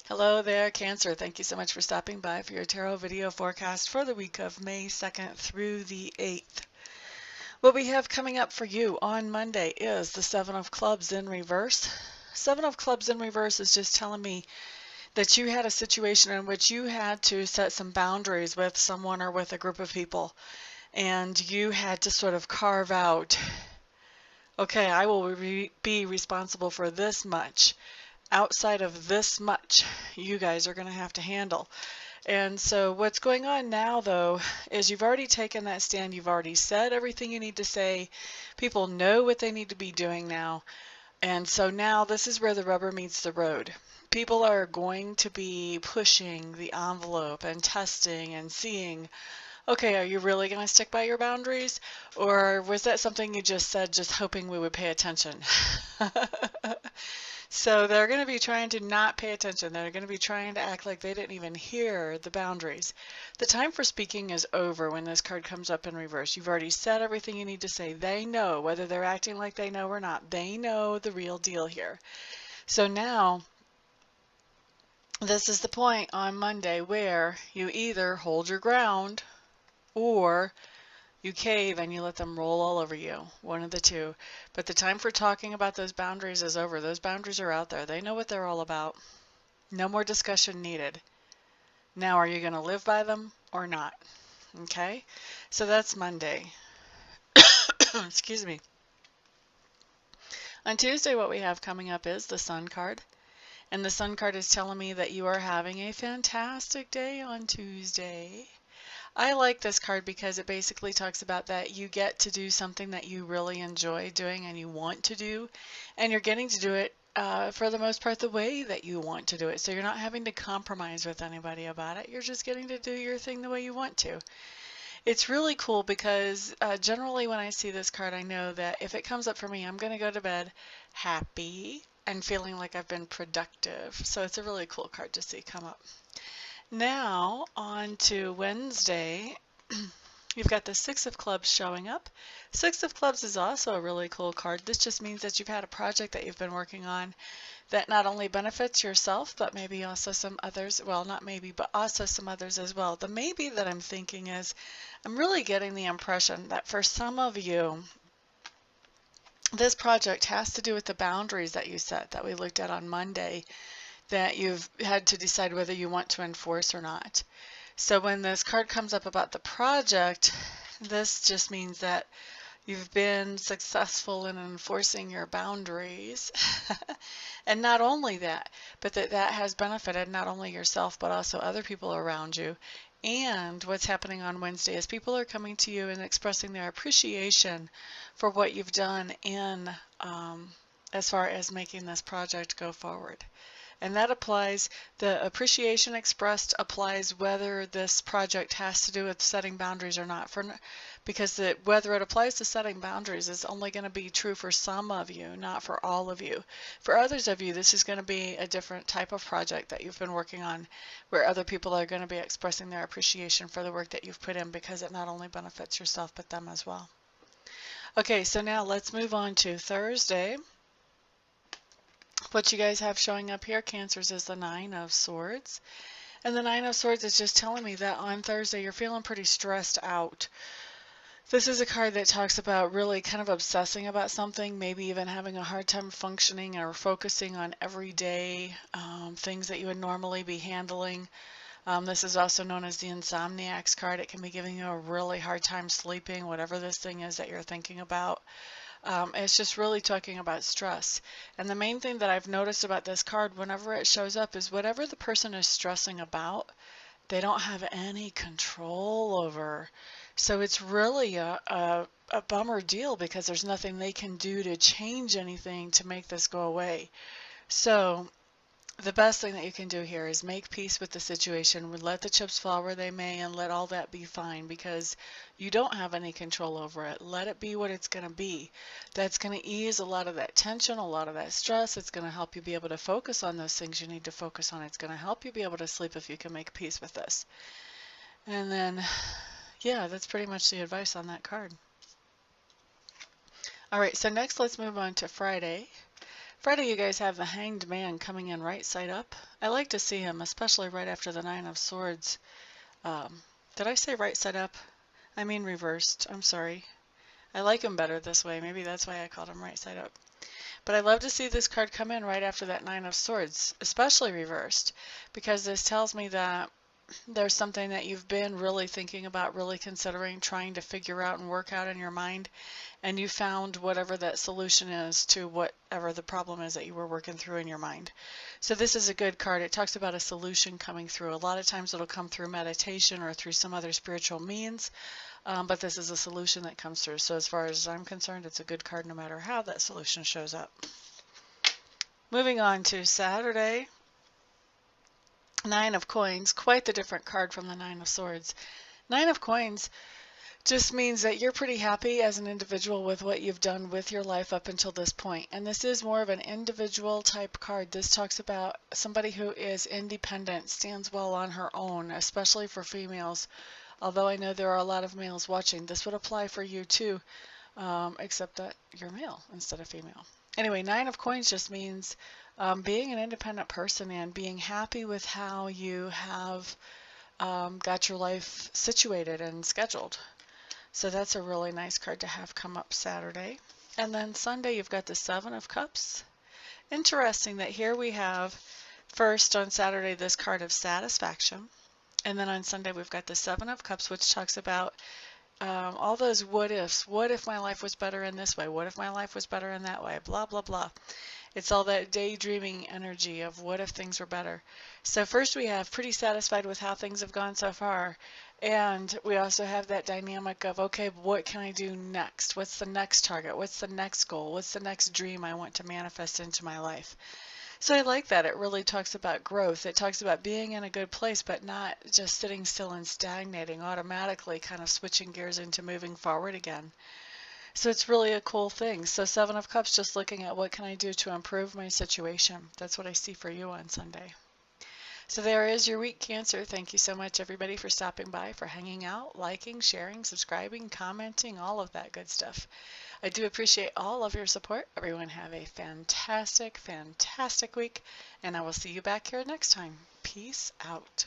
Hello there, Cancer. Thank you so much for stopping by for your tarot video forecast for the week of May 2nd through the 8th. What we have coming up for you on Monday is the Seven of Clubs in reverse. Seven of Clubs in reverse is just telling me that you had a situation in which you had to set some boundaries with someone or with a group of people, and you had to sort of carve out, okay, I will be responsible for this much. Outside of this much, you guys are going to have to handle. And so what's going on now, though, is you've already taken that stand. You've already said everything you need to say. People know what they need to be doing now. And so now this is where the rubber meets the road. People are going to be pushing the envelope and testing and seeing, okay, are you really going to stick by your boundaries? Or was that something you just said just hoping we would pay attention? So they're going to be trying to not pay attention. They're going to be trying to act like they didn't even hear the boundaries. The time for speaking is over when this card comes up in reverse. You've already said everything you need to say. They know, whether they're acting like they know or not, they know the real deal here. So now, this is the point on Monday where you either hold your ground or you cave and you let them roll all over you, one of the two. But the time for talking about those boundaries is over. Those boundaries are out there. They know what they're all about. No more discussion needed. Now, are you going to live by them or not? Okay, so that's Monday. Excuse me. On Tuesday, what we have coming up is the Sun card. And the Sun card is telling me that you are having a fantastic day on Tuesday. I like this card because it basically talks about that you get to do something that you really enjoy doing and you want to do, and you're getting to do it for the most part the way that you want to do it. So you're not having to compromise with anybody about it. You're just getting to do your thing the way you want to. It's really cool because generally when I see this card, I know that if it comes up for me, I'm going to go to bed happy and feeling like I've been productive. So it's a really cool card to see come up. Now, on to Wednesday, you've got the Six of Clubs showing up. Six of Clubs is also a really cool card. This just means that you've had a project that you've been working on that not only benefits yourself, but maybe also some others. Well, not maybe, but also some others as well. The maybe that I'm thinking is, I'm really getting the impression that for some of you, this project has to do with the boundaries that you set that we looked at on Monday, that you've had to decide whether you want to enforce or not. So when this card comes up about the project, this just means that you've been successful in enforcing your boundaries. And not only that, but that has benefited not only yourself, but also other people around you. And what's happening on Wednesday is people are coming to you and expressing their appreciation for what you've done in as far as making this project go forward. And that applies, the appreciation expressed applies whether this project has to do with setting boundaries or not. Because whether it applies to setting boundaries is only going to be true for some of you, not for all of you. For others of you, this is going to be a different type of project that you've been working on, where other people are going to be expressing their appreciation for the work that you've put in, because it not only benefits yourself, but them as well. Okay, so now let's move on to Thursday. What you guys have showing up here, Cancers, is the Nine of Swords. And the Nine of Swords is just telling me that on Thursday you're feeling pretty stressed out. This is a card that talks about really kind of obsessing about something, maybe even having a hard time functioning or focusing on everyday things that you would normally be handling. This is also known as the Insomniac's card. It can be giving you a really hard time sleeping, whatever this thing is that you're thinking about. It's just really talking about stress. And the main thing that I've noticed about this card whenever it shows up is whatever the person is stressing about, they don't have any control over. So it's really a bummer deal, because there's nothing they can do to change anything to make this go away. So the best thing that you can do here is make peace with the situation, let the chips fall where they may, and let all that be fine, because you don't have any control over it. Let it be what it's going to be. That's going to ease a lot of that tension, a lot of that stress. It's going to help you be able to focus on those things you need to focus on. It's going to help you be able to sleep if you can make peace with this. And then, yeah, that's pretty much the advice on that card. All right, so next let's move on to Friday. Friday, you guys have the Hanged Man coming in right side up. I like to see him, especially right after the Nine of Swords. Did I say right side up? I mean reversed. I'm sorry. I like him better this way. Maybe that's why I called him right side up. But I love to see this card come in right after that Nine of Swords, especially reversed, because this tells me that there's something that you've been really thinking about, really considering, trying to figure out and work out in your mind, and you found whatever that solution is to whatever the problem is that you were working through in your mind. So this is a good card. It talks about a solution coming through. A lot of times it'll come through meditation or through some other spiritual means, but this is a solution that comes through. So as far as I'm concerned, it's a good card no matter how that solution shows up. Moving on to Saturday. Nine of Coins, quite the different card from the Nine of Swords. Nine of Coins just means that you're pretty happy as an individual with what you've done with your life up until this point. And this is more of an individual type card. This talks about somebody who is independent, stands well on her own, especially for females. Although I know there are a lot of males watching, this would apply for you too, except that you're male instead of female. Anyway, Nine of Coins just means being an independent person and being happy with how you have got your life situated and scheduled. So that's a really nice card to have come up Saturday. And then Sunday, you've got the Seven of Cups. Interesting that here we have first on Saturday this card of satisfaction. And then on Sunday, we've got the Seven of Cups, which talks about all those what ifs. What if my life was better in this way? What if my life was better in that way? Blah, blah, blah. It's all that daydreaming energy of what if things were better. So first we have pretty satisfied with how things have gone so far. And we also have that dynamic of, okay, what can I do next? What's the next target? What's the next goal? What's the next dream I want to manifest into my life? So I like that. It really talks about growth. It talks about being in a good place, but not just sitting still and stagnating, automatically kind of switching gears into moving forward again. So it's really a cool thing. So Seven of Cups, just looking at what can I do to improve my situation. That's what I see for you on Sunday. So there is your week, Cancer. Thank you so much, everybody, for stopping by, for hanging out, liking, sharing, subscribing, commenting, all of that good stuff. I do appreciate all of your support. Everyone have a fantastic, fantastic week, and I will see you back here next time. Peace out.